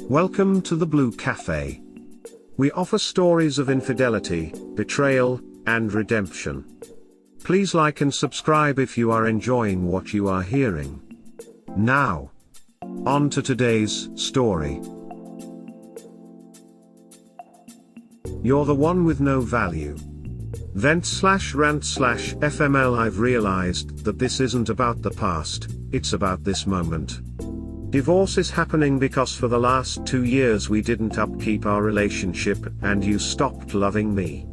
Welcome to the Blue Cafe. We offer stories of infidelity, betrayal, and redemption. Please like and subscribe if you are enjoying what you are hearing. Now, on to today's story. You're the one with no value. Vent/rant/FML. I've realized that this isn't about the past, it's about this moment. Divorce is happening because for the last 2 years we didn't upkeep our relationship and you stopped loving me.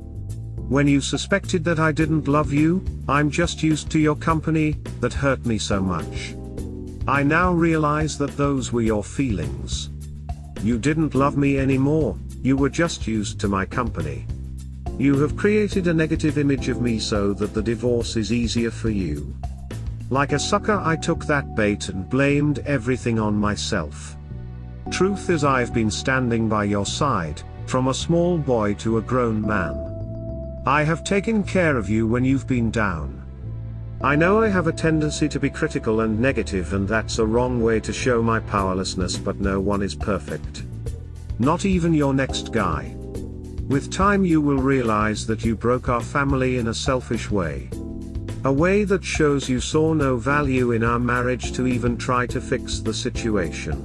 When you suspected that I didn't love you, I'm just used to your company, that hurt me so much. I now realize that those were your feelings. You didn't love me anymore, you were just used to my company. You have created a negative image of me so that the divorce is easier for you. Like a sucker, I took that bait and blamed everything on myself. Truth is, I've been standing by your side, from a small boy to a grown man. I have taken care of you when you've been down. I know I have a tendency to be critical and negative, and that's a wrong way to show my powerlessness, but no one is perfect. Not even your next guy. With time you will realize that you broke our family in a selfish way. A way that shows you saw no value in our marriage to even try to fix the situation.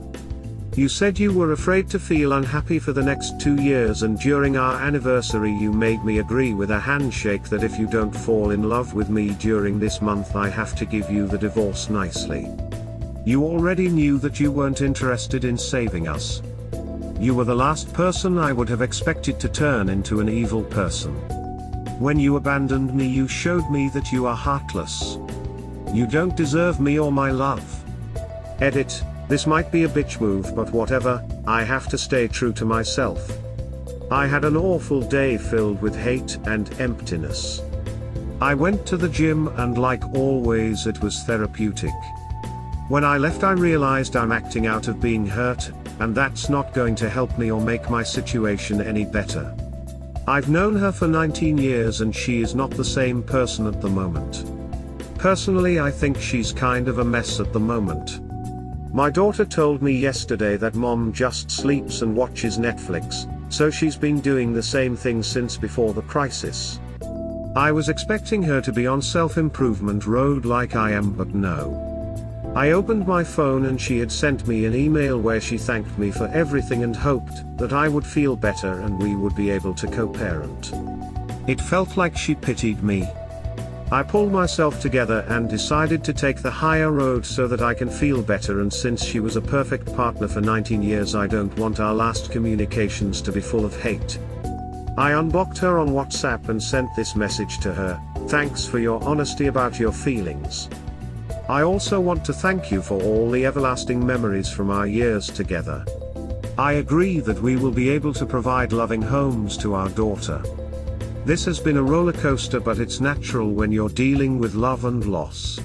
You said you were afraid to feel unhappy for the next 2 years, and during our anniversary you made me agree with a handshake that if you don't fall in love with me during this month I have to give you the divorce nicely. You already knew that you weren't interested in saving us. You were the last person I would have expected to turn into an evil person. When you abandoned me you showed me that you are heartless. You don't deserve me or my love. Edit, this might be a bitch move, but whatever, I have to stay true to myself. I had an awful day filled with hate and emptiness. I went to the gym and like always it was therapeutic. When I left I realized I'm acting out of being hurt, and that's not going to help me or make my situation any better. I've known her for 19 years and she is not the same person at the moment. Personally, I think she's kind of a mess at the moment. My daughter told me yesterday that mom just sleeps and watches Netflix, so she's been doing the same thing since before the crisis. I was expecting her to be on self-improvement road like I am, but no. I opened my phone and she had sent me an email where she thanked me for everything and hoped that I would feel better and we would be able to co-parent. It felt like she pitied me. I pulled myself together and decided to take the higher road so that I can feel better, and since she was a perfect partner for 19 years I don't want our last communications to be full of hate. I unblocked her on WhatsApp and sent this message to her: thanks for your honesty about your feelings. I also want to thank you for all the everlasting memories from our years together. I agree that we will be able to provide loving homes to our daughter. This has been a roller coaster, but it's natural when you're dealing with love and loss.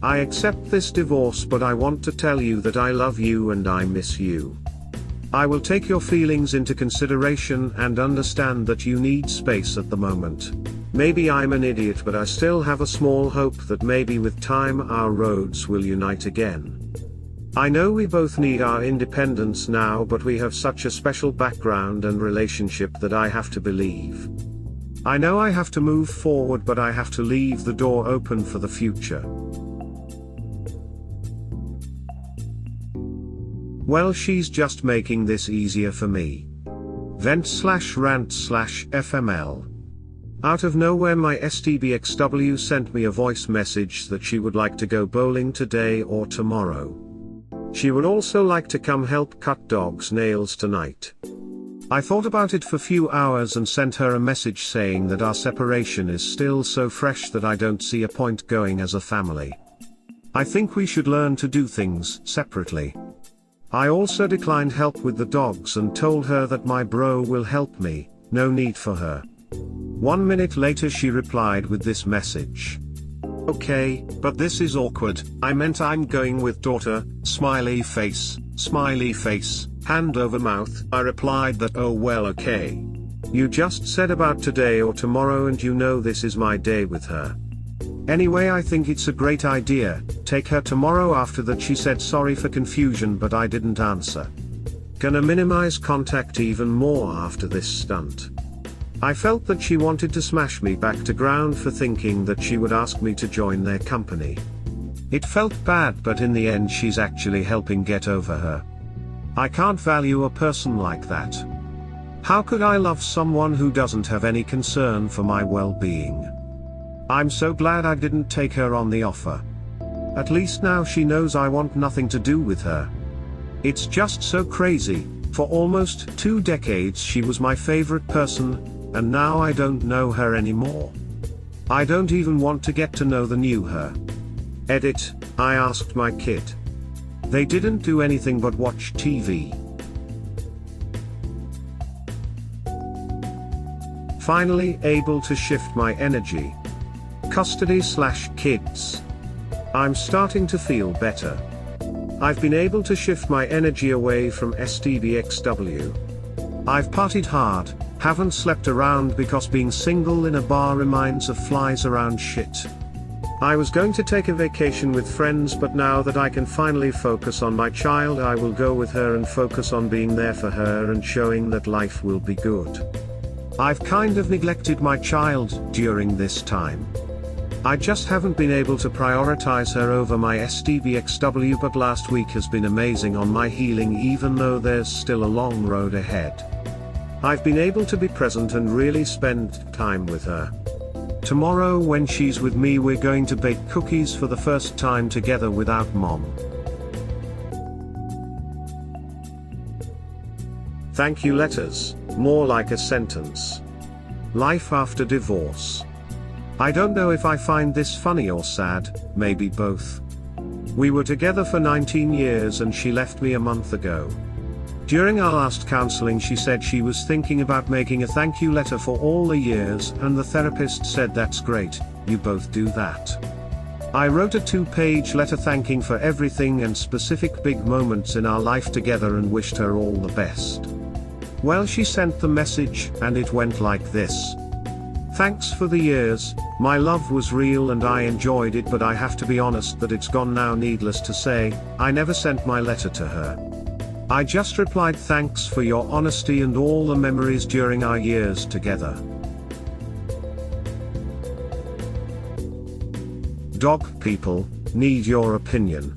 I accept this divorce, but I want to tell you that I love you and I miss you. I will take your feelings into consideration and understand that you need space at the moment. Maybe I'm an idiot, but I still have a small hope that maybe with time our roads will unite again. I know we both need our independence now, but we have such a special background and relationship that I have to believe. I know I have to move forward, but I have to leave the door open for the future. Well, she's just making this easier for me. Vent/rant/FML. Out of nowhere my STBXW sent me a voice message that she would like to go bowling today or tomorrow. She would also like to come help cut dog's nails tonight. I thought about it for a few hours and sent her a message saying that our separation is still so fresh that I don't see a point going as a family. I think we should learn to do things separately. I also declined help with the dogs and told her that my bro will help me, no need for her. 1 minute later she replied with this message: okay, but this is awkward, I meant I'm going with daughter, smiley face, hand over mouth. I replied that oh well okay. You just said about today or tomorrow and you know this is my day with her. Anyway, I think it's a great idea, take her tomorrow. After that she said sorry for confusion, but I didn't answer. Gonna minimize contact even more after this stunt. I felt that she wanted to smash me back to ground for thinking that she would ask me to join their company. It felt bad, but in the end she's actually helping get over her. I can't value a person like that. How could I love someone who doesn't have any concern for my well-being? I'm so glad I didn't take her on the offer. At least now she knows I want nothing to do with her. It's just so crazy. For almost 2 decades she was my favorite person, and now I don't know her anymore. I don't even want to get to know the new her. Edit, I asked my kid. They didn't do anything but watch TV. Finally able to shift my energy. Custody/kids. I'm starting to feel better. I've been able to shift my energy away from STBXW. I've partied hard, haven't slept around because being single in a bar reminds of flies around shit. I was going to take a vacation with friends, but now that I can finally focus on my child, I will go with her and focus on being there for her and showing that life will be good. I've kind of neglected my child during this time. I just haven't been able to prioritize her over my STBXW, but last week has been amazing on my healing, even though there's still a long road ahead. I've been able to be present and really spend time with her. Tomorrow when she's with me, we're going to bake cookies for the first time together without mom. Thank you letters, more like a sentence. Life after divorce. I don't know if I find this funny or sad, maybe both. We were together for 19 years and she left me a month ago. During our last counseling she said she was thinking about making a thank you letter for all the years, and the therapist said that's great, you both do that. I wrote a 2-page letter thanking for everything and specific big moments in our life together and wished her all the best. Well, she sent the message, and it went like this. Thanks for the years, my love was real and I enjoyed it, but I have to be honest that it's gone now. Needless to say, I never sent my letter to her. I just replied thanks for your honesty and all the memories during our years together. Dog people, need your opinion.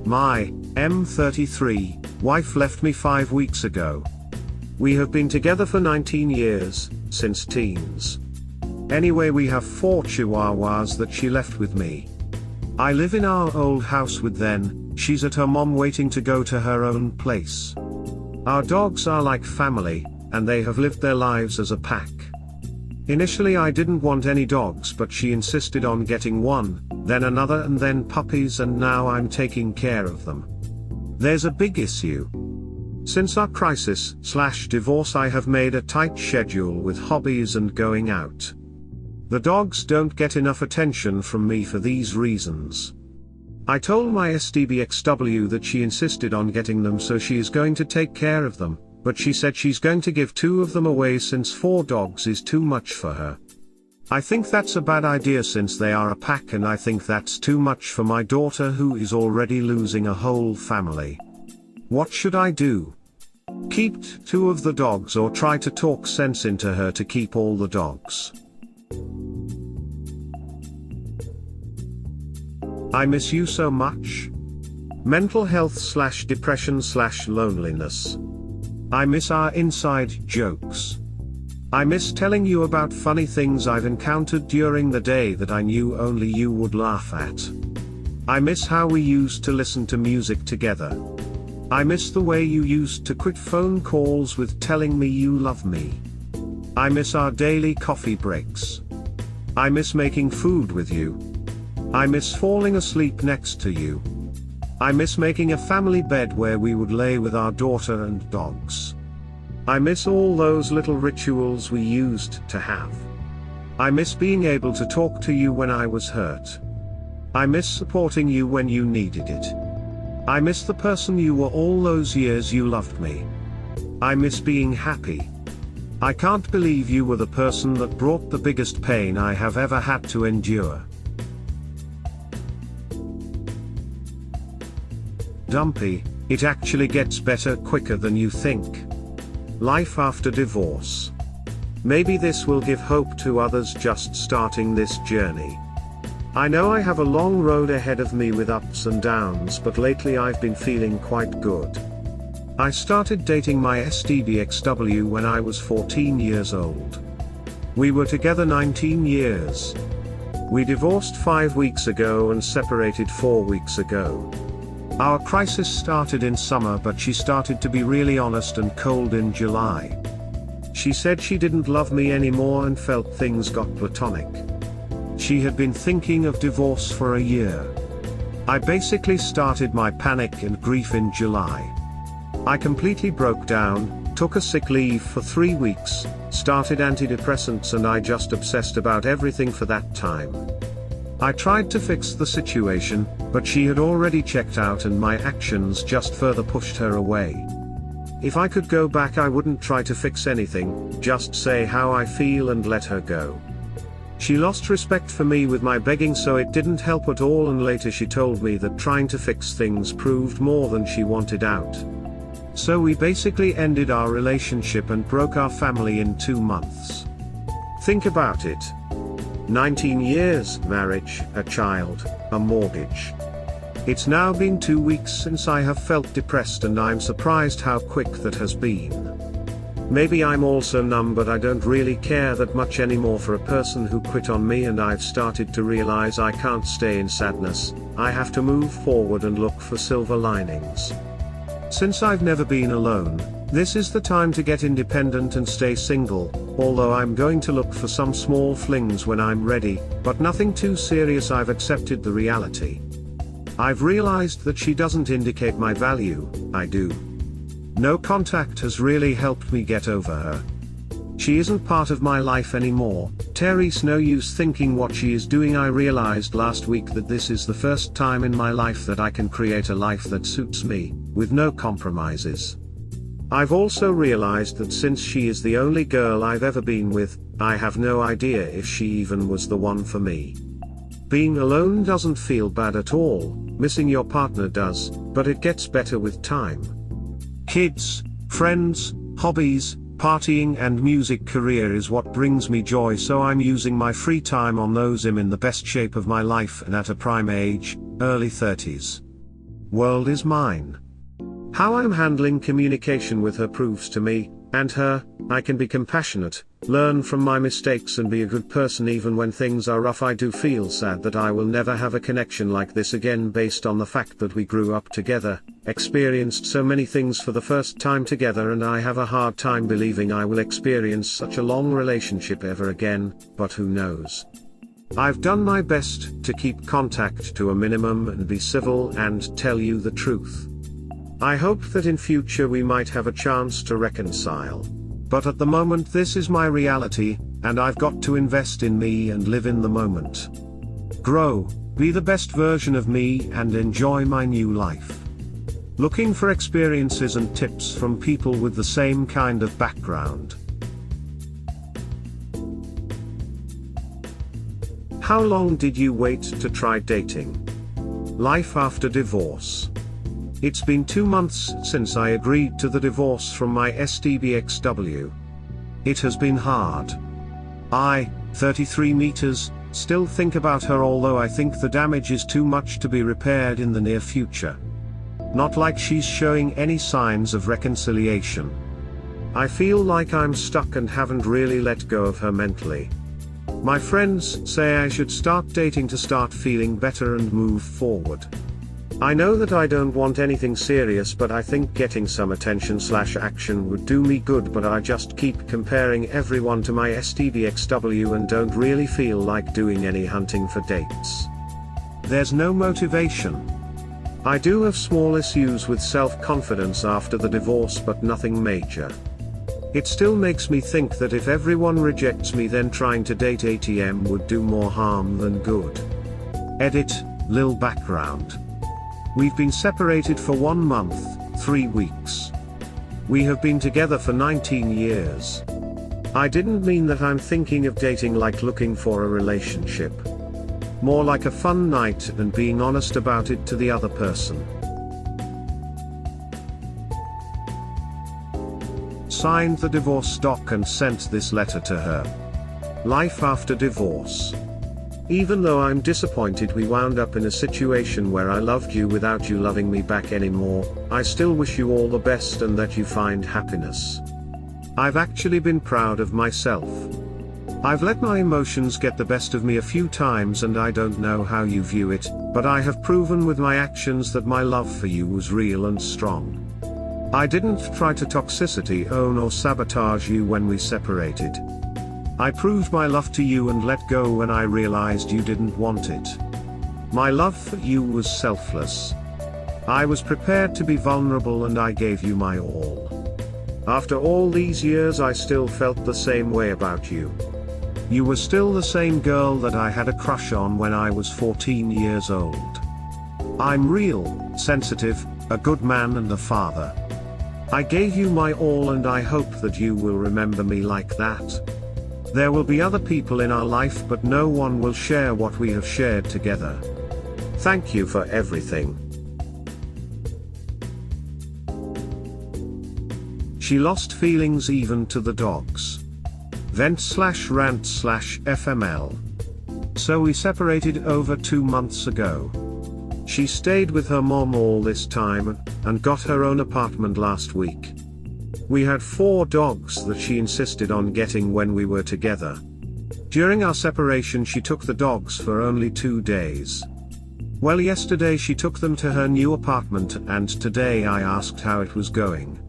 My M33 wife left me 5 weeks ago. We have been together for 19 years, since teens. Anyway, we have 4 chihuahuas that she left with me. I live in our old house with them. She's at her mom waiting to go to her own place. Our dogs are like family, and they have lived their lives as a pack. Initially I didn't want any dogs, but she insisted on getting one, then another, and then puppies, and now I'm taking care of them. There's a big issue. Since our crisis/divorce I have made a tight schedule with hobbies and going out. The dogs don't get enough attention from me for these reasons. I told my STBXW that she insisted on getting them, so she is going to take care of them, but she said she's going to give 2 of them away since 4 dogs is too much for her. I think that's a bad idea since they are a pack, and I think that's too much for my daughter who is already losing a whole family. What should I do? Keep 2 of the dogs or try to talk sense into her to keep all the dogs? I miss you so much. Mental health/depression/loneliness. I miss our inside jokes. I miss telling you about funny things I've encountered during the day that I knew only you would laugh at. I miss how we used to listen to music together. I miss the way you used to quit phone calls with telling me you love me. I miss our daily coffee breaks. I miss making food with you. I miss falling asleep next to you. I miss making a family bed where we would lay with our daughter and dogs. I miss all those little rituals we used to have. I miss being able to talk to you when I was hurt. I miss supporting you when you needed it. I miss the person you were all those years you loved me. I miss being happy. I can't believe you were the person that brought the biggest pain I have ever had to endure. Dumpee, It actually gets better quicker than you think. Life after divorce. Maybe this will give hope to others just starting this journey. I know I have a long road ahead of me with ups and downs, but lately I've been feeling quite good. I started dating my SDBXW when I was 14 years old. We were together 19 years. We divorced 5 weeks ago and separated 4 weeks ago. Our crisis started in summer, but she started to be really honest and cold in July. She said she didn't love me anymore and felt things got platonic. She had been thinking of divorce for a year. I basically started my panic and grief in July. I completely broke down, took a sick leave for 3 weeks, started antidepressants, and I just obsessed about everything for that time. I tried to fix the situation, but she had already checked out and my actions just further pushed her away. If I could go back, I wouldn't try to fix anything, just say how I feel and let her go. She lost respect for me with my begging, so it didn't help at all, and later she told me that trying to fix things proved more than she wanted out. So we basically ended our relationship and broke our family in 2 months. Think about it. 19 years, marriage, a child, a mortgage. It's now been 2 weeks since I have felt depressed, and I'm surprised how quick that has been. Maybe I'm also numb, but I don't really care that much anymore for a person who quit on me, and I've started to realize I can't stay in sadness. I have to move forward and look for silver linings. Since I've never been alone, this is the time to get independent and stay single, although I'm going to look for some small flings when I'm ready, but nothing too serious. I've accepted the reality. I've realized that she doesn't indicate my value, I do. No contact has really helped me get over her. She isn't part of my life anymore. Terry's no use thinking what she is doing. I realized last week that this is the first time in my life that I can create a life that suits me, with no compromises. I've also realized that since she is the only girl I've ever been with, I have no idea if she even was the one for me. Being alone doesn't feel bad at all, missing your partner does, but it gets better with time. Kids, friends, hobbies, partying and music career is what brings me joy, so I'm using my free time on those. I'm in the best shape of my life and at a prime age, early 30s. World is mine. How I'm handling communication with her proves to me, and her, I can be compassionate, learn from my mistakes and be a good person even when things are rough. I do feel sad that I will never have a connection like this again, based on the fact that we grew up together, experienced so many things for the first time together, and I have a hard time believing I will experience such a long relationship ever again, but who knows. I've done my best to keep contact to a minimum and be civil and tell you the truth. I hope that in future we might have a chance to reconcile. But at the moment this is my reality, and I've got to invest in me and live in the moment. Grow, be the best version of me and enjoy my new life. Looking for experiences and tips from people with the same kind of background. How long did you wait to try dating? Life after divorce. It's been 2 months since I agreed to the divorce from my SDBXW. It has been hard. I, 33 meters, still think about her, although I think the damage is too much to be repaired in the near future. Not like she's showing any signs of reconciliation. I feel like I'm stuck and haven't really let go of her mentally. My friends say I should start dating to start feeling better and move forward. I know that I don't want anything serious, but I think getting some attention/action would do me good, but I just keep comparing everyone to my SDBXW and don't really feel like doing any hunting for dates. There's no motivation. I do have small issues with self-confidence after the divorce, but nothing major. It still makes me think that if everyone rejects me, then trying to date ATM would do more harm than good. Edit, Lil background. We've been separated for 1 month, 3 weeks. We have been together for 19 years. I didn't mean that I'm thinking of dating like looking for a relationship. More like a fun night and being honest about it to the other person. signed the divorce doc and sent this letter to her. Life after divorce. Even though I'm disappointed we wound up in a situation where I loved you without you loving me back anymore, I still wish you all the best and that you find happiness. I've actually been proud of myself. I've let my emotions get the best of me a few times and I don't know how you view it, but I have proven with my actions that my love for you was real and strong. I didn't try to toxicity own or sabotage you when we separated. I proved my love to you and let go when I realized you didn't want it. My love for you was selfless. I was prepared to be vulnerable and I gave you my all. After all these years I still felt the same way about you. You were still the same girl that I had a crush on when I was 14 years old. I'm real, sensitive, a good man and a father. I gave you my all and I hope that you will remember me like that. There will be other people in our life but no one will share what we have shared together. Thank you for everything. She lost feelings even to the dogs. Vent/rant/FML. So we separated over 2 months ago. She stayed with her mom all this time, and got her own apartment last week. We had 4 dogs that she insisted on getting when we were together. During our separation she took the dogs for only 2 days. Well, yesterday she took them to her new apartment and today I asked how it was going.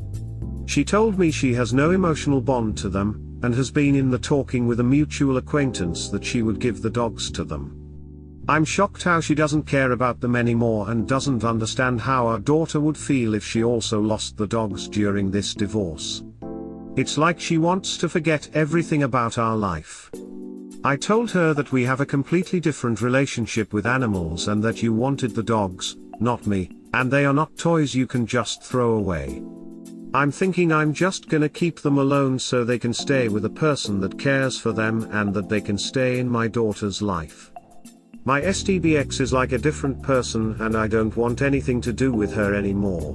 She told me she has no emotional bond to them, and has been in the talking with a mutual acquaintance that she would give the dogs to them. I'm shocked how she doesn't care about them anymore and doesn't understand how our daughter would feel if she also lost the dogs during this divorce. It's like she wants to forget everything about our life. I told her that we have a completely different relationship with animals and that you wanted the dogs, not me, and they are not toys you can just throw away. I'm thinking I'm just gonna keep them alone so they can stay with a person that cares for them and that they can stay in my daughter's life. My STBX is like a different person and I don't want anything to do with her anymore.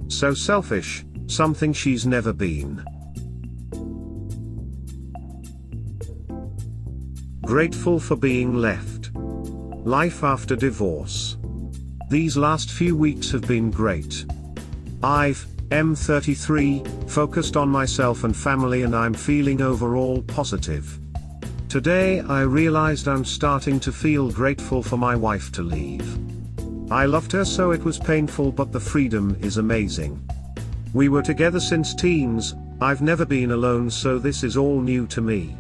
So selfish, something she's never been. Grateful for being left. Life after divorce. These last few weeks have been great. I've M33, focused on myself and family and I'm feeling overall positive. Today I realized I'm starting to feel grateful for my wife to leave. I loved her so it was painful but the freedom is amazing. We were together since teens, I've never been alone so this is all new to me.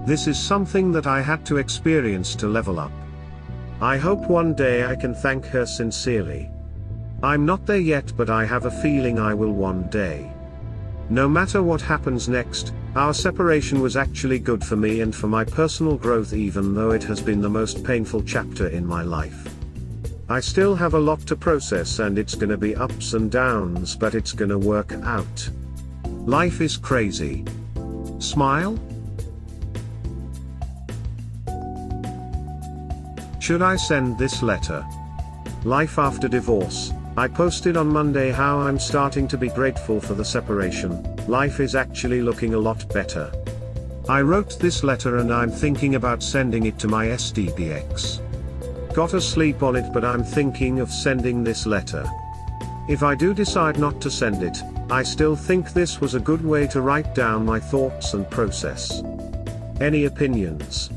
This is something that I had to experience to level up. I hope one day I can thank her sincerely. I'm not there yet but I have a feeling I will one day. No matter what happens next, our separation was actually good for me and for my personal growth even though it has been the most painful chapter in my life. I still have a lot to process and it's gonna be ups and downs but it's gonna work out. Life is crazy. Smile? Should I send this letter? Life after divorce. I posted on Monday how I'm starting to be grateful for the separation. Life is actually looking a lot better. I wrote this letter and I'm thinking about sending it to my STBX. Gotta sleep on it but I'm thinking of sending this letter. If I do decide not to send it, I still think this was a good way to write down my thoughts and process. Any opinions?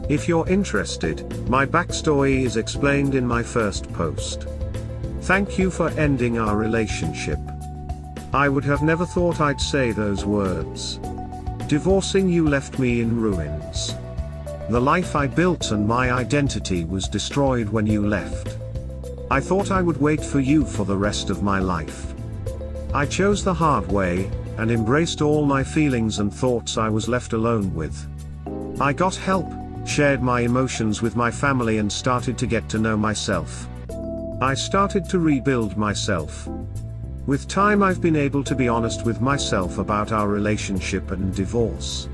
If you're interested, my backstory is explained in my first post. Thank you for ending our relationship. I would have never thought I'd say those words. Divorcing you left me in ruins. The life I built and my identity was destroyed when you left. I thought I would wait for you for the rest of my life. I chose the hard way, and embraced all my feelings and thoughts I was left alone with. I got help, shared my emotions with my family and started to get to know myself. I started to rebuild myself. With time I've been able to be honest with myself about our relationship and divorce.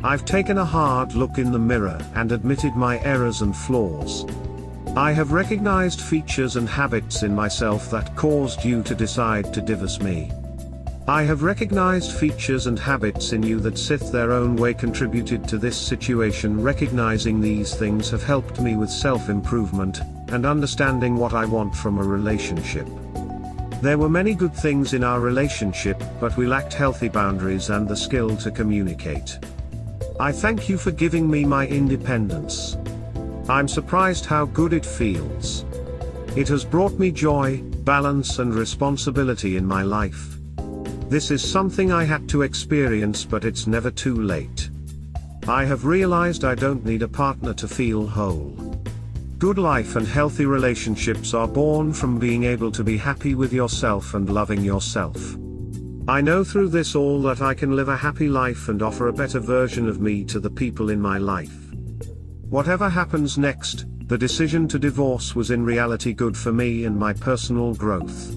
I've taken a hard look in the mirror and admitted my errors and flaws. I have recognized features and habits in myself that caused you to decide to divorce me. I have recognized features and habits in you that Sith their own way contributed to this situation. Recognizing these things have helped me with self-improvement, and understanding what I want from a relationship. There were many good things in our relationship, but we lacked healthy boundaries and the skill to communicate. I thank you for giving me my independence. I'm surprised how good it feels. It has brought me joy, balance and responsibility in my life. This is something I had to experience, but it's never too late. I have realized I don't need a partner to feel whole. Good life and healthy relationships are born from being able to be happy with yourself and loving yourself. I know through this all that I can live a happy life and offer a better version of me to the people in my life. Whatever happens next, the decision to divorce was in reality good for me and my personal growth.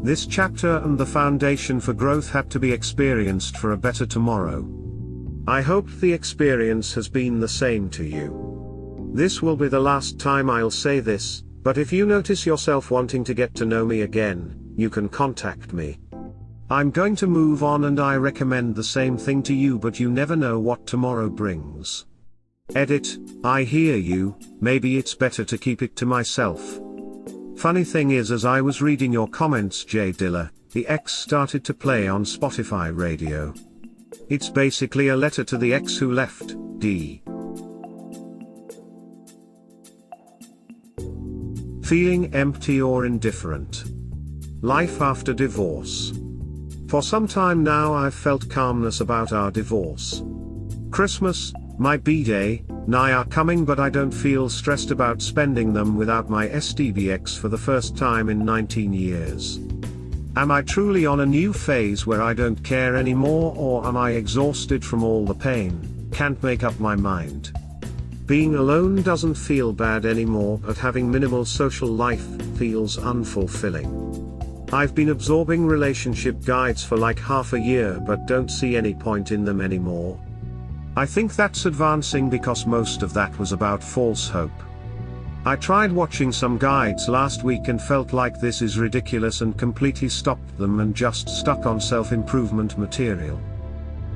This chapter and the foundation for growth had to be experienced for a better tomorrow. I hope the experience has been the same to you. This will be the last time I'll say this, but if you notice yourself wanting to get to know me again, you can contact me. I'm going to move on and I recommend the same thing to you, but you never know what tomorrow brings. Edit, I hear you, maybe it's better to keep it to myself. Funny thing is, as I was reading your comments, J Dilla, the X started to play on Spotify radio. It's basically a letter to the ex who left, D. Feeling empty or indifferent. Life after divorce. For some time now I've felt calmness about our divorce. Christmas, my B-Day, nigh are coming, but I don't feel stressed about spending them without my SDBX for the first time in 19 years. Am I truly on a new phase where I don't care anymore, or am I exhausted from all the pain, can't make up my mind? Being alone doesn't feel bad anymore, but having minimal social life feels unfulfilling. I've been absorbing relationship guides for like half a year but don't see any point in them anymore. I think that's advancing because most of that was about false hope. I tried watching some guides last week and felt like this is ridiculous and completely stopped them and just stuck on self-improvement material.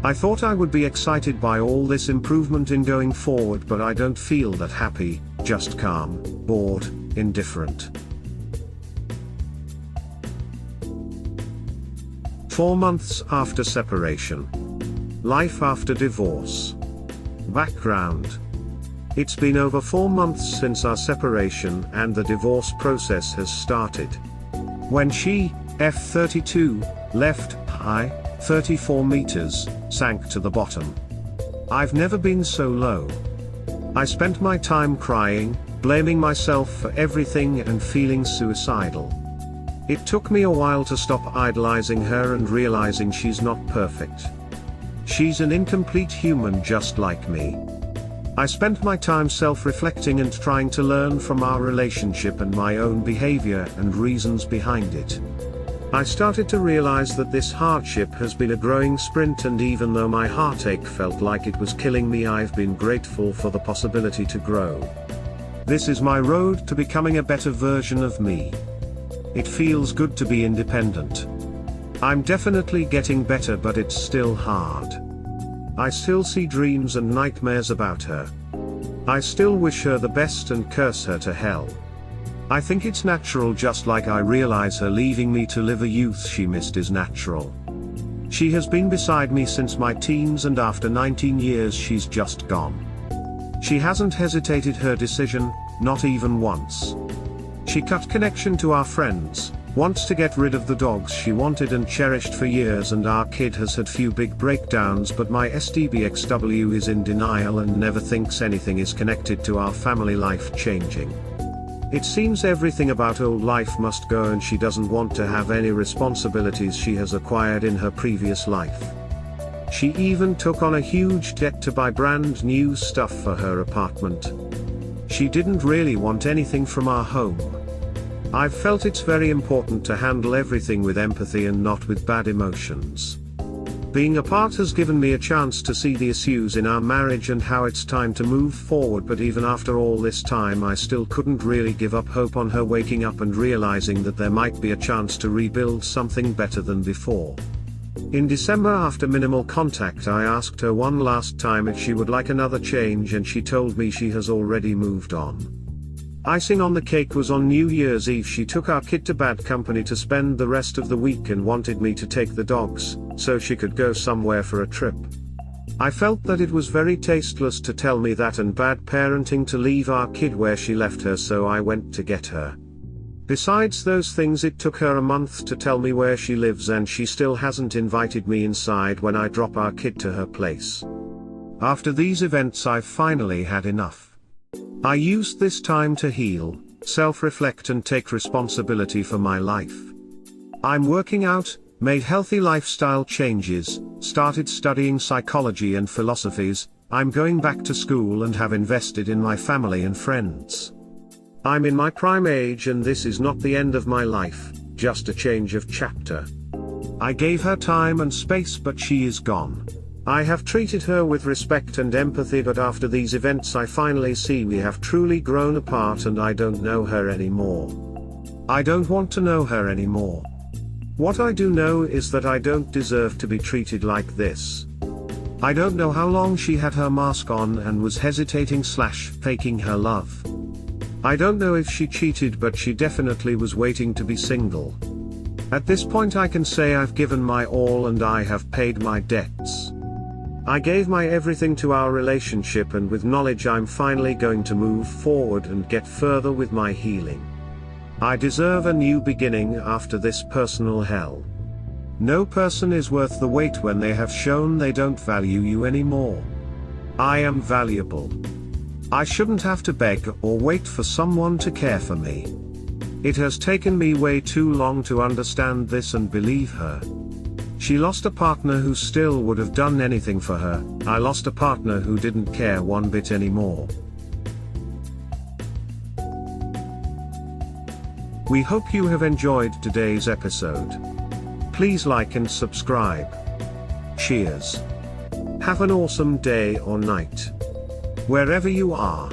I thought I would be excited by all this improvement in going forward, but I don't feel that happy, just calm, bored, indifferent. 4 months after separation. Life after divorce. Background. It's been over 4 months since our separation and the divorce process has started. When she, F32, left, I, 34 meters, sank to the bottom. I've never been so low. I spent my time crying, blaming myself for everything and feeling suicidal. It took me a while to stop idolizing her and realizing she's not perfect. She's an incomplete human just like me. I spent my time self-reflecting and trying to learn from our relationship and my own behavior and reasons behind it. I started to realize that this hardship has been a growing sprint, and even though my heartache felt like it was killing me, I've been grateful for the possibility to grow. This is my road to becoming a better version of me. It feels good to be independent. I'm definitely getting better, but it's still hard. I still see dreams and nightmares about her. I still wish her the best and curse her to hell. I think it's natural, just like I realize her leaving me to live a youth she missed is natural. She has been beside me since my teens, and after 19 years she's just gone. She hasn't hesitated her decision, not even once. She cut connection to our friends, wants to get rid of the dogs she wanted and cherished for years, and our kid has had few big breakdowns, but my SDBXW is in denial and never thinks anything is connected to our family life changing. It seems everything about old life must go, and she doesn't want to have any responsibilities she has acquired in her previous life. She even took on a huge debt to buy brand new stuff for her apartment. She didn't really want anything from our home. I've felt it's very important to handle everything with empathy and not with bad emotions. Being apart has given me a chance to see the issues in our marriage and how it's time to move forward, but even after all this time I still couldn't really give up hope on her waking up and realizing that there might be a chance to rebuild something better than before. In December, after minimal contact, I asked her one last time if she would like another change, and she told me she has already moved on. Icing on the cake was on New Year's Eve. She took our kid to bad company to spend the rest of the week and wanted me to take the dogs, so she could go somewhere for a trip. I felt that it was very tasteless to tell me that and bad parenting to leave our kid where she left her, so I went to get her. Besides those things, it took her a month to tell me where she lives, and she still hasn't invited me inside when I drop our kid to her place. After these events, I've finally had enough. I used this time to heal, self-reflect and take responsibility for my life. I'm working out, made healthy lifestyle changes, started studying psychology and philosophies, I'm going back to school and have invested in my family and friends. I'm in my prime age, and this is not the end of my life, just a change of chapter. I gave her time and space, but she is gone. I have treated her with respect and empathy, but after these events I finally see we have truly grown apart, and I don't know her anymore. I don't want to know her anymore. What I do know is that I don't deserve to be treated like this. I don't know how long she had her mask on and was hesitating/faking her love. I don't know if she cheated, but she definitely was waiting to be single. At this point I can say I've given my all and I have paid my debts. I gave my everything to our relationship, and with knowledge I'm finally going to move forward and get further with my healing. I deserve a new beginning after this personal hell. No person is worth the wait when they have shown they don't value you anymore. I am valuable. I shouldn't have to beg or wait for someone to care for me. It has taken me way too long to understand this and believe her. She lost a partner who still would have done anything for her. I lost a partner who didn't care one bit anymore. We hope you have enjoyed today's episode. Please like and subscribe. Cheers. Have an awesome day or night, wherever you are.